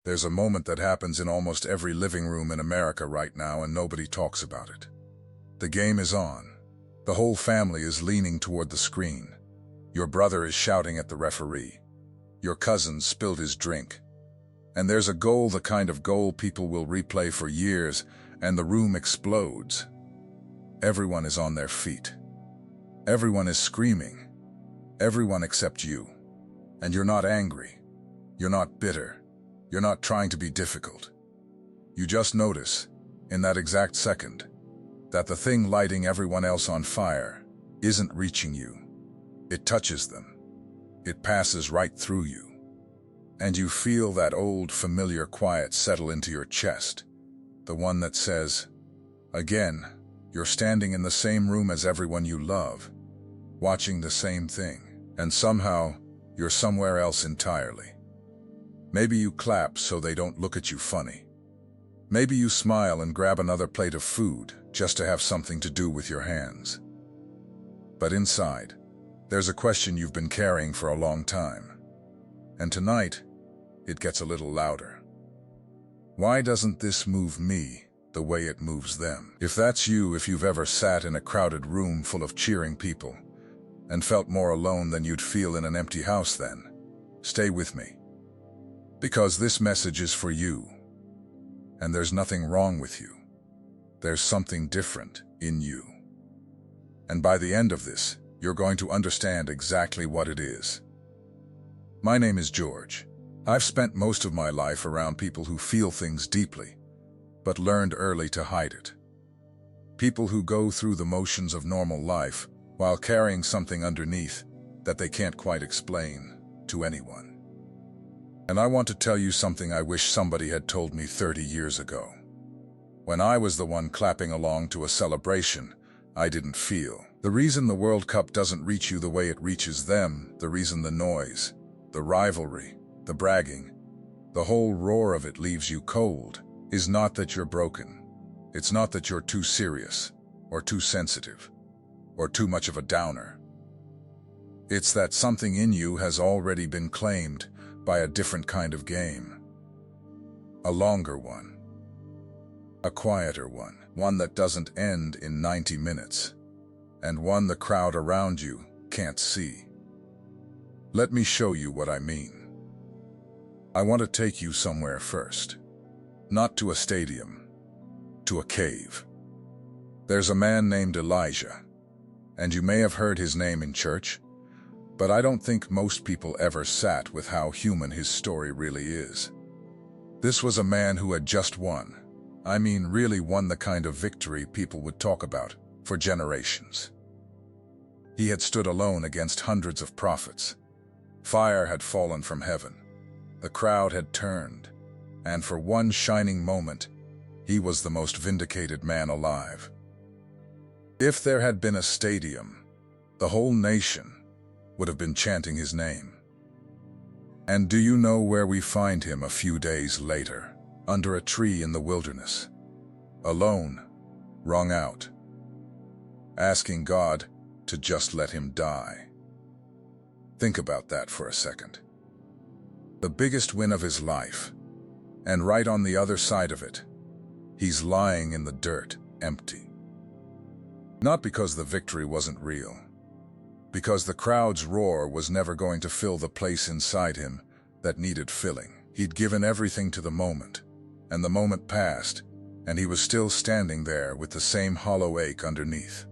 There's a moment that happens in almost every living room in America right now and nobody talks about it. The game is on. The whole family is leaning toward the screen. Your brother is shouting at the referee. Your cousin spilled his drink. And there's a goal, the kind of goal people will replay for years, and the room explodes. Everyone is on their feet. Everyone is screaming. Everyone except you. And you're not angry. You're not bitter. You're not trying to be difficult. You just notice, in that exact second, that the thing lighting everyone else on fire isn't reaching you. It touches them. It passes right through you. And you feel that old, familiar quiet settle into your chest, the one that says, again, you're standing in the same room as everyone you love, watching the same thing, and somehow you're somewhere else entirely. Maybe you clap so they don't look at you funny. Maybe you smile and grab another plate of food just to have something to do with your hands. But inside, there's a question you've been carrying for a long time. And tonight, it gets a little louder. Why doesn't this move me the way it moves them? If that's you, if you've ever sat in a crowded room full of cheering people and felt more alone than you'd feel in an empty house, then stay with me. Because this message is for you. And there's nothing wrong with you. There's something different in you. And by the end of this, you're going to understand exactly what it is. My name is George. I've spent most of my life around people who feel things deeply, but learned early to hide it. People who go through the motions of normal life while carrying something underneath that they can't quite explain to anyone. And I want to tell you something I wish somebody had told me 30 years ago. When I was the one clapping along to a celebration I didn't feel. The reason the World Cup doesn't reach you the way it reaches them, the reason the noise, the rivalry, the bragging, the whole roar of it leaves you cold, is not that you're broken. It's not that you're too serious, or too sensitive, or too much of a downer. It's that something in you has already been claimed by a different kind of game. A longer one. A quieter one. One that doesn't end in 90 minutes. And one the crowd around you can't see. Let me show you what I mean. I want to take you somewhere first. Not to a stadium. To a cave. There's a man named Elijah. And you may have heard his name in church, but I don't think most people ever sat with how human his story really is. This was a man who had just won. I mean, really won the kind of victory people would talk about for generations. He had stood alone against hundreds of prophets. Fire had fallen from heaven. The crowd had turned. And for one shining moment, he was the most vindicated man alive. If there had been a stadium, the whole nation would have been chanting his name. And do you know where we find him a few days later? Under a tree in the wilderness. Alone, wrung out, asking God to just let him die. Think about that for a second. The biggest win of his life, and right on the other side of it, he's lying in the dirt, empty. Not because the victory wasn't real, because the crowd's roar was never going to fill the place inside him that needed filling. He'd given everything to the moment, and the moment passed, and he was still standing there with the same hollow ache underneath.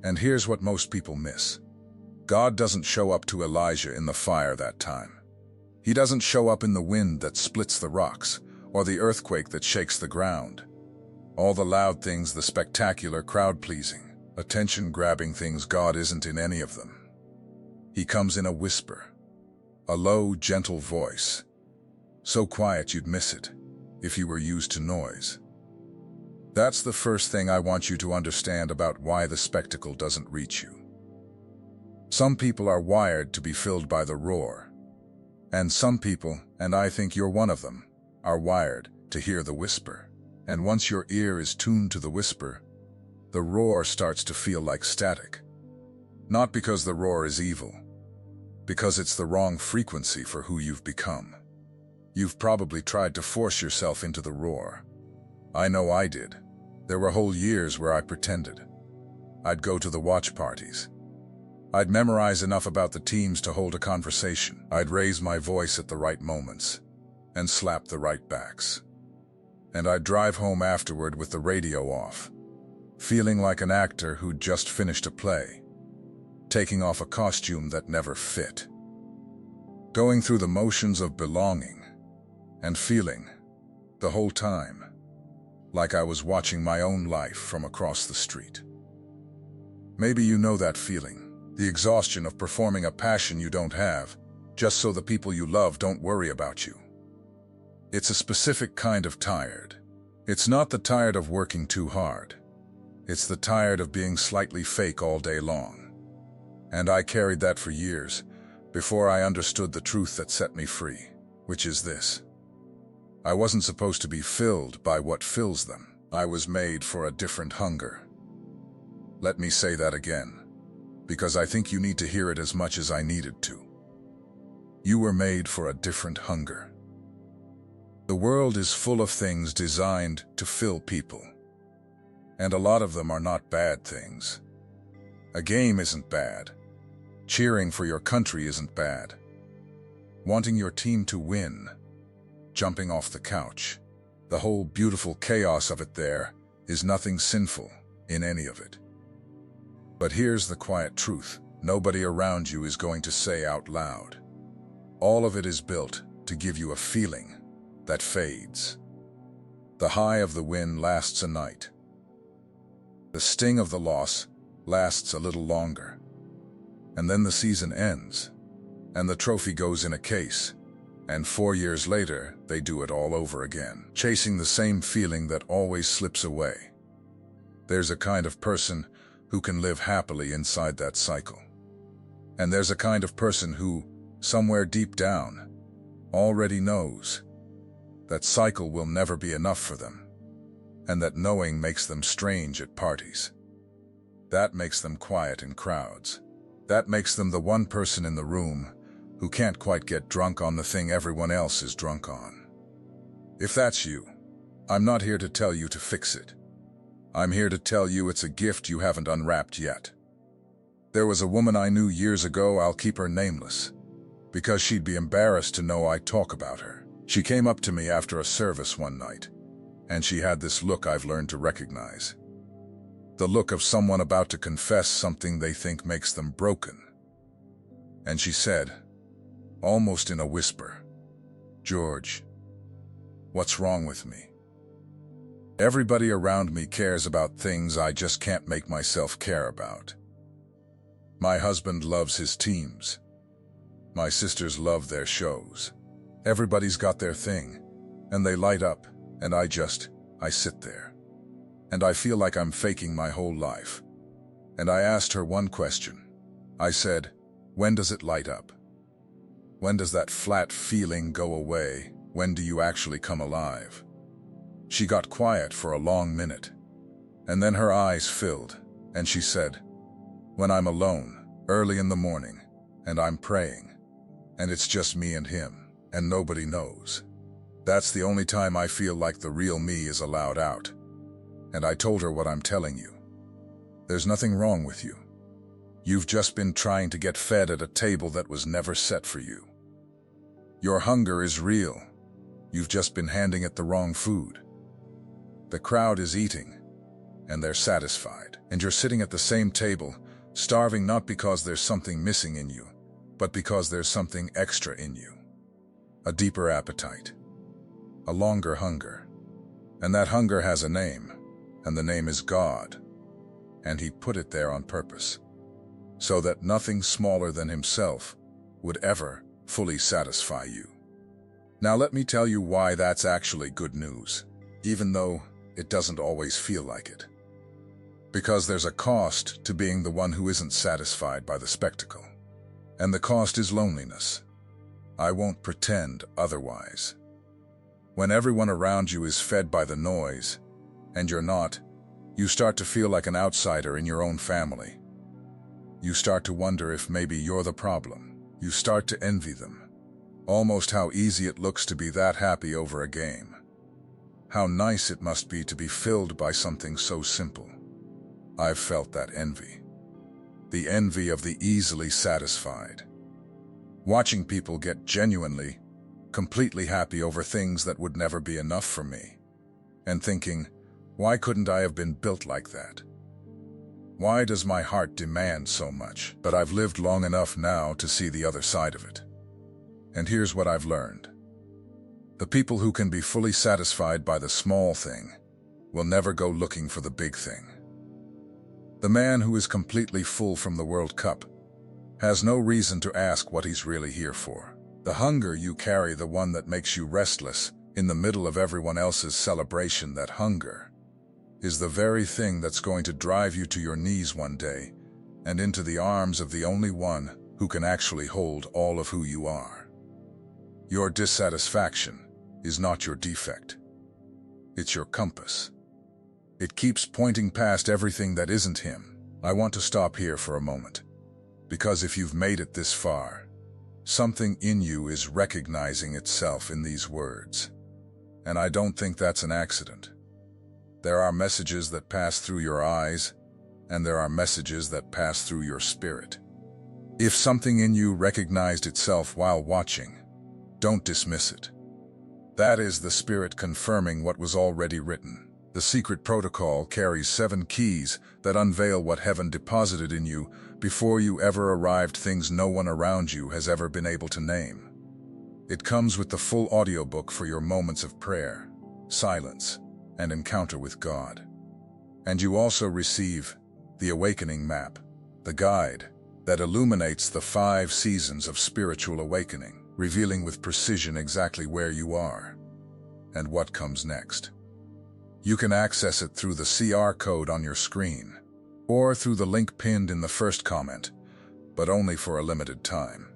And here's what most people miss. God doesn't show up to Elijah in the fire that time. He doesn't show up in the wind that splits the rocks, or the earthquake that shakes the ground. All the loud things, the spectacular, crowd-pleasing, attention-grabbing things, God isn't in any of them. He comes in a whisper, a low, gentle voice, so quiet you'd miss it if you were used to noise. That's the first thing I want you to understand about why the spectacle doesn't reach you. Some people are wired to be filled by the roar, and some people, and I think you're one of them, are wired to hear the whisper. And once your ear is tuned to the whisper, the roar starts to feel like static. Not because the roar is evil, because it's the wrong frequency for who you've become. You've probably tried to force yourself into the roar. I know I did. There were whole years where I pretended. I'd go to the watch parties. I'd memorize enough about the teams to hold a conversation. I'd raise my voice at the right moments and slap the right backs. And I'd drive home afterward with the radio off, feeling like an actor who'd just finished a play, taking off a costume that never fit, going through the motions of belonging and feeling, the whole time, like I was watching my own life from across the street. Maybe you know that feeling, the exhaustion of performing a passion you don't have, just so the people you love don't worry about you. It's a specific kind of tired. It's not the tired of working too hard. It's the tired of being slightly fake all day long. And I carried that for years, before I understood the truth that set me free, which is this. I wasn't supposed to be filled by what fills them. I was made for a different hunger. Let me say that again, because I think you need to hear it as much as I needed to. You were made for a different hunger. The world is full of things designed to fill people, and a lot of them are not bad things. A game isn't bad. Cheering for your country isn't bad. Wanting your team to win, jumping off the couch, the whole beautiful chaos of it there is nothing sinful in any of it. But here's the quiet truth. Nobody around you is going to say out loud. All of it is built to give you a feeling that fades. The high of the win lasts a night. The sting of the loss lasts a little longer. And then the season ends, and the trophy goes in a case, and 4 years later, they do it all over again, chasing the same feeling that always slips away. There's a kind of person who can live happily inside that cycle. And there's a kind of person who, somewhere deep down, already knows that cycle will never be enough for them, and that knowing makes them strange at parties. That makes them quiet in crowds. That makes them the one person in the room who can't quite get drunk on the thing everyone else is drunk on. If that's you, I'm not here to tell you to fix it. I'm here to tell you it's a gift you haven't unwrapped yet. There was a woman I knew years ago, I'll keep her nameless, because she'd be embarrassed to know I talk about her. She came up to me after a service one night, and she had this look I've learned to recognize. The look of someone about to confess something they think makes them broken. And she said, almost in a whisper, "George, what's wrong with me? Everybody around me cares about things I just can't make myself care about. My husband loves his teams. My sisters love their shows. Everybody's got their thing, and they light up, and I sit there. And I feel like I'm faking my whole life." And I asked her one question. I said, "When does it light up? When does that flat feeling go away? When do you actually come alive?" She got quiet for a long minute, and then her eyes filled, and she said, "When I'm alone, early in the morning, and I'm praying, and it's just me and him, and nobody knows. That's the only time I feel like the real me is allowed out." And I told her what I'm telling you. There's nothing wrong with you. You've just been trying to get fed at a table that was never set for you. Your hunger is real. You've just been handing it the wrong food. The crowd is eating, and they're satisfied. And you're sitting at the same table, starving not because there's something missing in you, but because there's something extra in you. A deeper appetite. A longer hunger. And that hunger has a name, and the name is God. And He put it there on purpose, so that nothing smaller than Himself would ever fully satisfy you. Now let me tell you why that's actually good news, even though it doesn't always feel like it. Because there's a cost to being the one who isn't satisfied by the spectacle. And the cost is loneliness. I won't pretend otherwise. When everyone around you is fed by the noise, and you're not, you start to feel like an outsider in your own family. You start to wonder if maybe you're the problem. You start to envy them. Almost how easy it looks to be that happy over a game. How nice it must be to be filled by something so simple. I've felt that envy. The envy of the easily satisfied. Watching people get genuinely, completely happy over things that would never be enough for me. And thinking, why couldn't I have been built like that? Why does my heart demand so much? But I've lived long enough now to see the other side of it. And here's what I've learned. The people who can be fully satisfied by the small thing will never go looking for the big thing. The man who is completely full from the World Cup has no reason to ask what he's really here for. The hunger you carry, the one that makes you restless in the middle of everyone else's celebration, that hunger is the very thing that's going to drive you to your knees one day and into the arms of the only one who can actually hold all of who you are. Your dissatisfaction is not your defect. It's your compass. It keeps pointing past everything that isn't him. I want to stop here for a moment, because if you've made it this far, something in you is recognizing itself in these words. And I don't think that's an accident. There are messages that pass through your eyes, and there are messages that pass through your spirit. If something in you recognized itself while watching, don't dismiss it. That is the Spirit confirming what was already written. The secret protocol carries 7 keys that unveil what heaven deposited in you before you ever arrived, things no one around you has ever been able to name. It comes with the full audiobook for your moments of prayer, silence, and encounter with God. And you also receive the Awakening Map, the guide that illuminates the 5 seasons of spiritual awakening, revealing with precision exactly where you are and what comes next. You can access it through the QR code on your screen or through the link pinned in the first comment, but only for a limited time.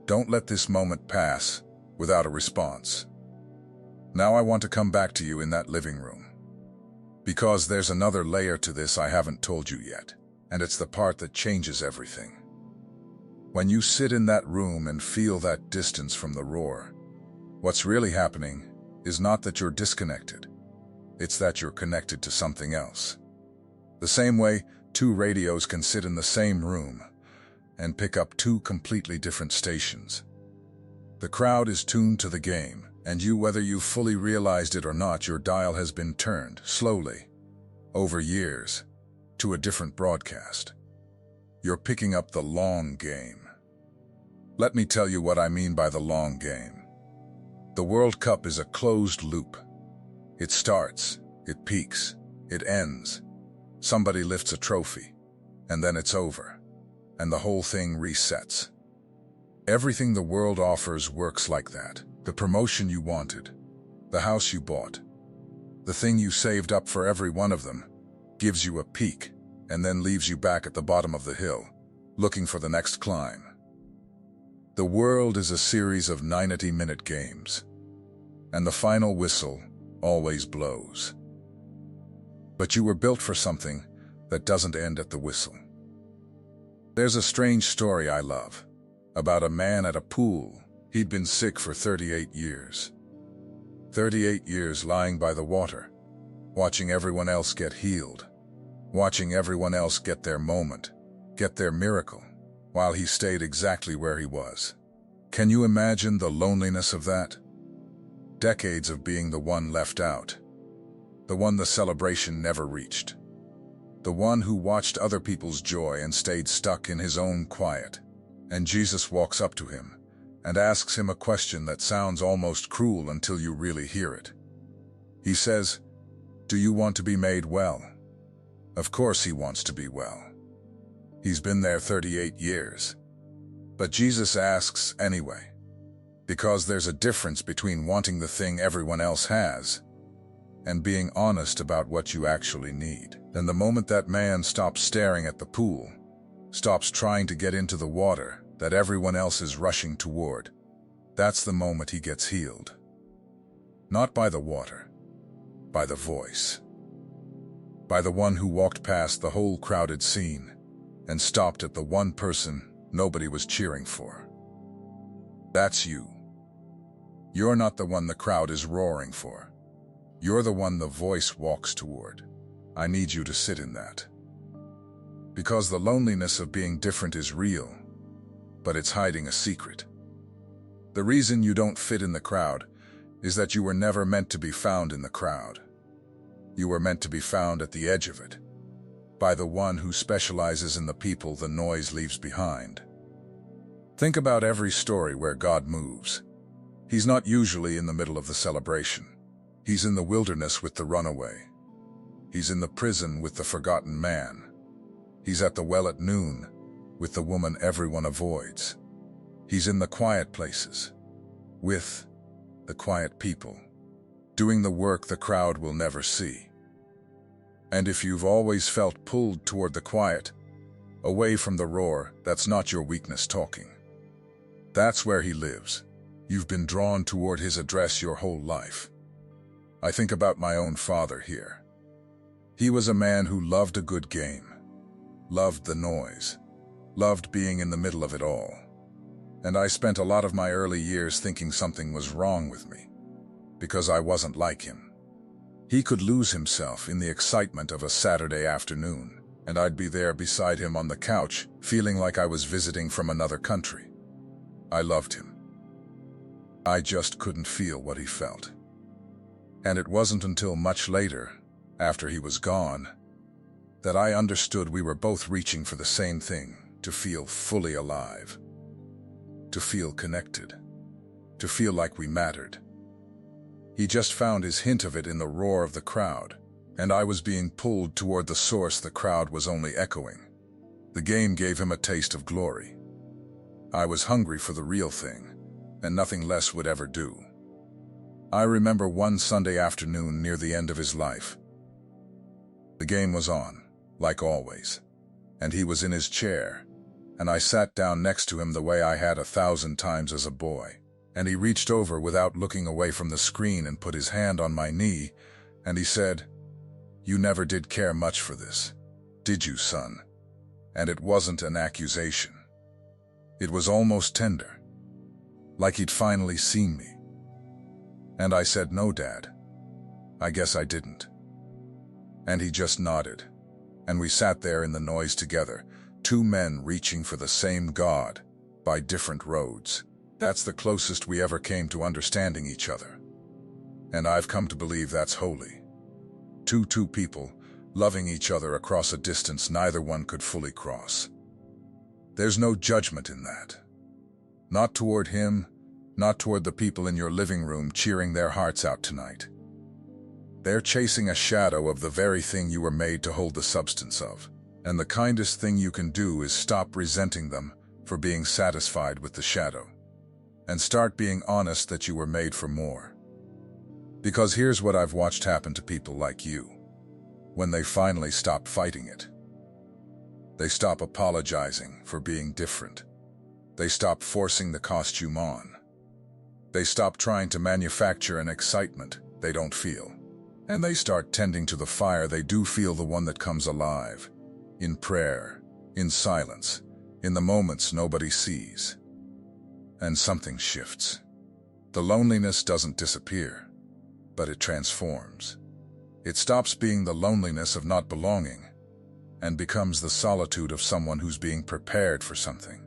Don't let this moment pass without a response. Now I want to come back to you in that living room, because there's another layer to this I haven't told you yet, and it's the part that changes everything. When you sit in that room and feel that distance from the roar, what's really happening is not that you're disconnected. It's that you're connected to something else. The same way 2 radios can sit in the same room and pick up 2 completely different stations. The crowd is tuned to the game, and you, whether you've fully realized it or not, your dial has been turned, slowly, over years, to a different broadcast. You're picking up the long game. Let me tell you what I mean by the long game. The World Cup is a closed loop. It starts, it peaks, it ends. Somebody lifts a trophy, and then it's over, and the whole thing resets. Everything the world offers works like that. The promotion you wanted, the house you bought, the thing you saved up for, every one of them gives you a peak and then leaves you back at the bottom of the hill, looking for the next climb. The world is a series of 90-minute games, and the final whistle always blows. But you were built for something that doesn't end at the whistle. There's a strange story I love about a man at a pool. He'd been sick for 38 years. 38 years lying by the water, watching everyone else get healed, watching everyone else get their moment, get their miracle, while he stayed exactly where he was. Can you imagine the loneliness of that? Decades of being the one left out, the one the celebration never reached, the one who watched other people's joy and stayed stuck in his own quiet. And Jesus walks up to him and asks him a question that sounds almost cruel until you really hear it. He says, "Do you want to be made well?" Of course he wants to be well. He's been there 38 years. But Jesus asks anyway, because there's a difference between wanting the thing everyone else has and being honest about what you actually need. And the moment that man stops staring at the pool, stops trying to get into the water that everyone else is rushing toward, that's the moment he gets healed. Not by the water, by the voice. By the one who walked past the whole crowded scene and stopped at the one person nobody was cheering for. That's you. You're not the one the crowd is roaring for. You're the one the voice walks toward. I need you to sit in that. Because the loneliness of being different is real, but it's hiding a secret. The reason you don't fit in the crowd is that you were never meant to be found in the crowd. You were meant to be found at the edge of it, by the one who specializes in the people the noise leaves behind. Think about every story where God moves. He's not usually in the middle of the celebration. He's in the wilderness with the runaway. He's in the prison with the forgotten man. He's at the well at noon with the woman everyone avoids. He's in the quiet places, with the quiet people, doing the work the crowd will never see. And if you've always felt pulled toward the quiet, away from the roar, that's not your weakness talking. That's where he lives. You've been drawn toward his address your whole life. I think about my own father here. He was a man who loved a good game, loved the noise, loved being in the middle of it all. And I spent a lot of my early years thinking something was wrong with me, because I wasn't like him. He could lose himself in the excitement of a Saturday afternoon, and I'd be there beside him on the couch, feeling like I was visiting from another country. I loved him. I just couldn't feel what he felt. And it wasn't until much later, after he was gone, that I understood we were both reaching for the same thing, to feel fully alive, to feel connected, to feel like we mattered. He just found his hint of it in the roar of the crowd, and I was being pulled toward the source the crowd was only echoing. The game gave him a taste of glory. I was hungry for the real thing, and nothing less would ever do. I remember one Sunday afternoon near the end of his life. The game was on, like always, and he was in his chair, and I sat down next to him the way I had 1,000 times as a boy, and he reached over without looking away from the screen and put his hand on my knee, and he said, "You never did care much for this, did you, son?" And it wasn't an accusation. It was almost tender, like he'd finally seen me. And I said, "No, Dad, I guess I didn't." And he just nodded, and we sat there in the noise together, two men reaching for the same God by different roads. That's the closest we ever came to understanding each other. And I've come to believe that's holy. Two people loving each other across a distance neither one could fully cross. There's no judgment in that. Not toward him, not toward the people in your living room cheering their hearts out tonight. They're chasing a shadow of the very thing you were made to hold the substance of. And the kindest thing you can do is stop resenting them for being satisfied with the shadow, and start being honest that you were made for more. Because here's what I've watched happen to people like you. When they finally stop fighting it, they stop apologizing for being different. They stop forcing the costume on. They stop trying to manufacture an excitement they don't feel. And they start tending to the fire they do feel, the one that comes alive. In prayer, in silence, in the moments nobody sees. And something shifts. The loneliness doesn't disappear, but it transforms. It stops being the loneliness of not belonging and becomes the solitude of someone who's being prepared for something.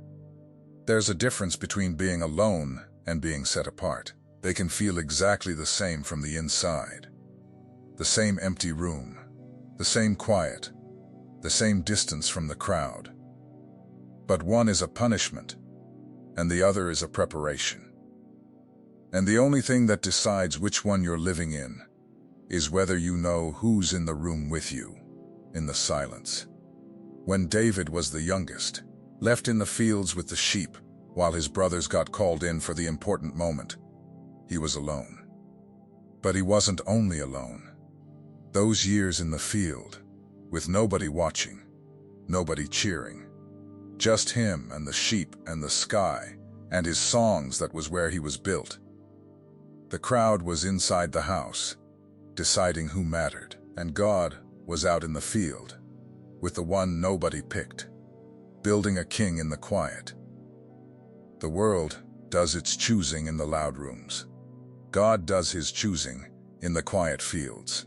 There's a difference between being alone and being set apart. They can feel exactly the same from the inside. The same empty room, the same quiet, the same distance from the crowd. But one is a punishment, and the other is a preparation. And the only thing that decides which one you're living in is whether you know who's in the room with you, in the silence. When David was the youngest, left in the fields with the sheep while his brothers got called in for the important moment, he was alone. But he wasn't only alone. Those years in the field, with nobody watching, nobody cheering, just him and the sheep and the sky and his songs, that was where he was built. The crowd was inside the house, deciding who mattered, and God was out in the field, with the one nobody picked, building a king in the quiet. The world does its choosing in the loud rooms. God does his choosing in the quiet fields.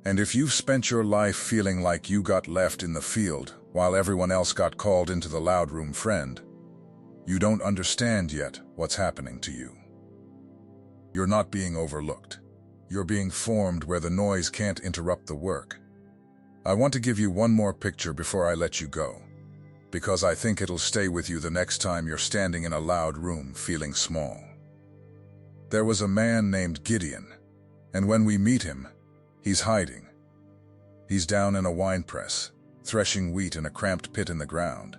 And if you've spent your life feeling like you got left in the field while everyone else got called into the loud room, friend, you don't understand yet what's happening to you. You're not being overlooked. You're being formed where the noise can't interrupt the work. I want to give you one more picture before I let you go, because I think it'll stay with you the next time you're standing in a loud room feeling small. There was a man named Gideon, and when we meet him, he's hiding. He's down in a wine press, threshing wheat in a cramped pit in the ground,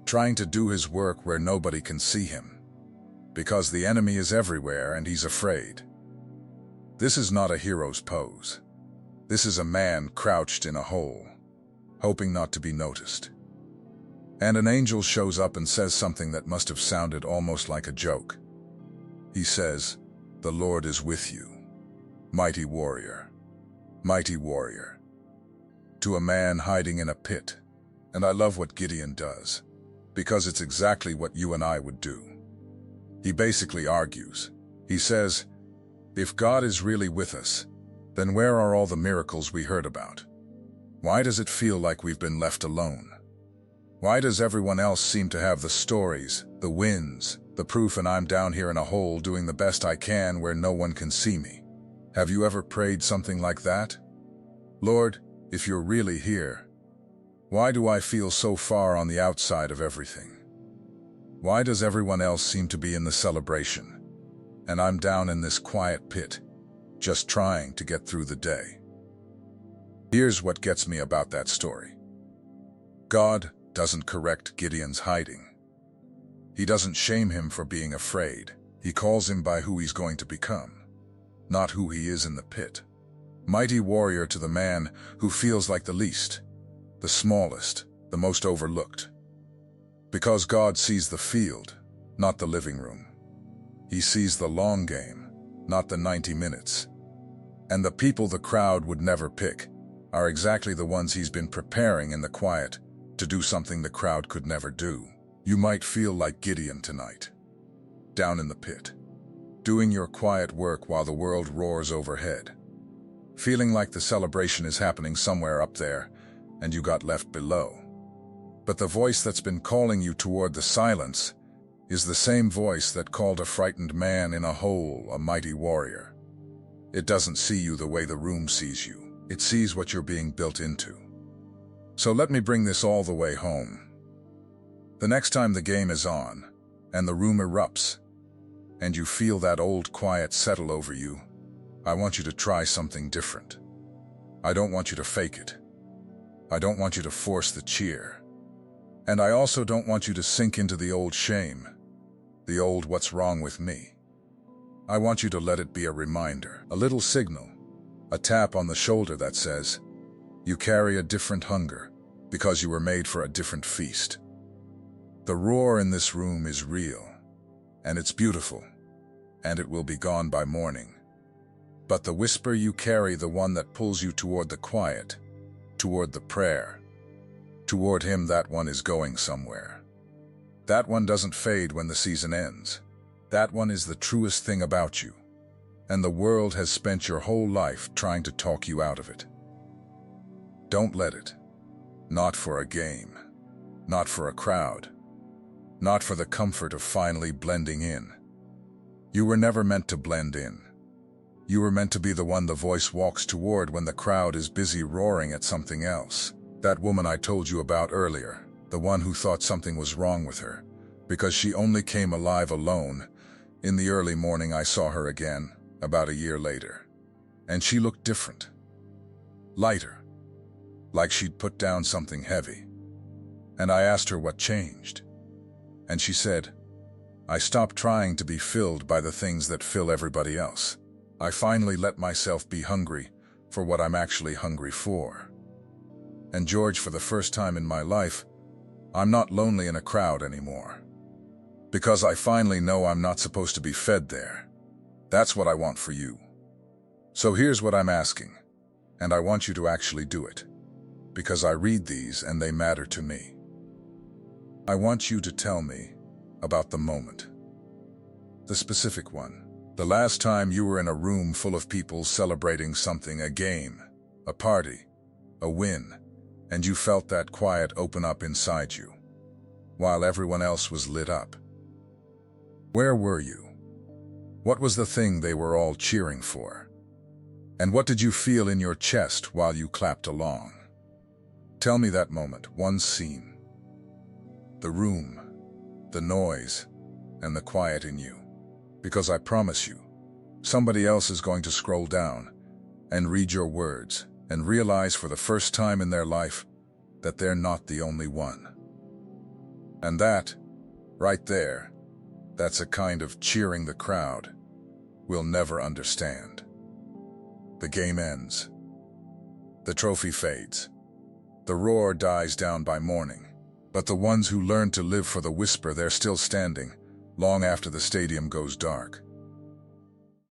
trying to do his work where nobody can see him, because the enemy is everywhere and he's afraid. This is not a hero's pose. This is a man crouched in a hole, hoping not to be noticed. And an angel shows up and says something that must have sounded almost like a joke. He says, "The Lord is with you, mighty warrior, mighty warrior," to a man hiding in a pit. And I love what Gideon does, because it's exactly what you and I would do. He basically argues. He says, if God is really with us, then where are all the miracles we heard about? Why does it feel like we've been left alone? Why does everyone else seem to have the stories, the wins, the proof, and I'm down here in a hole doing the best I can where no one can see me? Have you ever prayed something like that? Lord, if you're really here, why do I feel so far on the outside of everything? Why does everyone else seem to be in the celebration, and I'm down in this quiet pit, just trying to get through the day? Here's what gets me about that story. God doesn't correct Gideon's hiding. He doesn't shame him for being afraid. He calls him by who he's going to become, not who he is in the pit. Mighty warrior to the man who feels like the least, the smallest, the most overlooked. Because God sees the field, not the living room. He sees the long game, not the 90 minutes. And the people the crowd would never pick are exactly the ones he's been preparing in the quiet to do something the crowd could never do. You might feel like Gideon tonight, down in the pit, doing your quiet work while the world roars overhead, feeling like the celebration is happening somewhere up there and you got left below. But the voice that's been calling you toward the silence is the same voice that called a frightened man in a hole a mighty warrior. It doesn't see you the way the room sees you. It sees what you're being built into. So let me bring this all the way home. The next time the game is on, and the room erupts, and you feel that old quiet settle over you, I want you to try something different. I don't want you to fake it. I don't want you to force the cheer. And I also don't want you to sink into the old shame, the old "what's wrong with me?" I want you to let it be a reminder, a little signal, a tap on the shoulder that says, you carry a different hunger because you were made for a different feast. The roar in this room is real, and it's beautiful, and it will be gone by morning. But the whisper you carry, the one that pulls you toward the quiet, toward the prayer, toward him, that one is going somewhere. That one doesn't fade when the season ends. That one is the truest thing about you, and the world has spent your whole life trying to talk you out of it. Don't let it. Not for a game, not for a crowd, not for the comfort of finally blending in. You were never meant to blend in. You were meant to be the one the voice walks toward when the crowd is busy roaring at something else. That woman I told you about earlier, the one who thought something was wrong with her, because she only came alive alone. In the early morning I saw her again, about a year later, and she looked different. Lighter, like she'd put down something heavy. And I asked her what changed. And she said, I stopped trying to be filled by the things that fill everybody else. I finally let myself be hungry for what I'm actually hungry for. And George, for the first time in my life, I'm not lonely in a crowd anymore. Because I finally know I'm not supposed to be fed there. That's what I want for you. So here's what I'm asking, and I want you to actually do it, because I read these and they matter to me. I want you to tell me about the moment, the specific one, The last time you were in a room full of people celebrating something, a game, a party, a win, and you felt that quiet open up inside you, while everyone else was lit up. Where were you? What was the thing they were all cheering for? And what did you feel in your chest while you clapped along? Tell me that moment, one scene. The room, the noise, and the quiet in you. Because I promise you, somebody else is going to scroll down and read your words and realize for the first time in their life that they're not the only one. And that, right there, that's a kind of cheering the crowd we'll never understand. The game ends. The trophy fades. The roar dies down by morning. But the ones who learned to live for the whisper, they're still standing, long after the stadium goes dark.